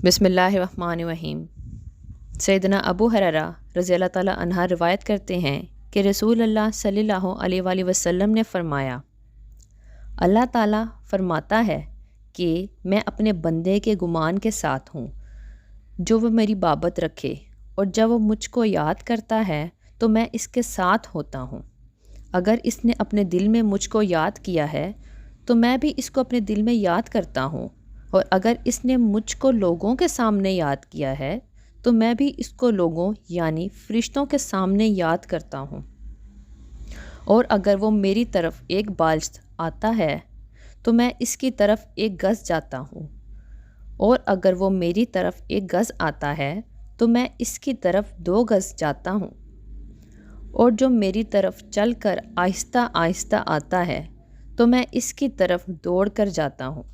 बिस्मिल्लाहिर्रहमानिर्रहीम। सैयदना अबू हुरैरा रज़ी अल्लाह ताला अन्हा रिवायत करते हैं कि रसूल अल्लाह सल्लल्लाहु अलैहि वसल्लम ने फ़रमाया, अल्लाह ताला फ़रमाता है कि मैं अपने बंदे के गुमान के साथ हूँ जो वह मेरी बाबत रखे, और जब वह मुझको याद करता है तो मैं इसके साथ होता हूँ। अगर इसने अपने दिल में मुझको याद किया है तो मैं भी इसको अपने दिल में याद करता हूँ, और अगर इसने मुझको लोगों के सामने याद किया है तो मैं भी इसको लोगों यानी फरिश्तों के सामने याद करता हूँ। और अगर वो मेरी तरफ एक बाल्स्ट आता है तो मैं इसकी तरफ एक गज़ जाता हूँ, और अगर वो मेरी तरफ एक गज़ आता है तो मैं इसकी तरफ 2 गज़ जाता हूँ। और जो मेरी तरफ चलकर आहिस्ता आहिस्ता आता है तो मैं इसकी तरफ दौड़ कर जाता हूँ।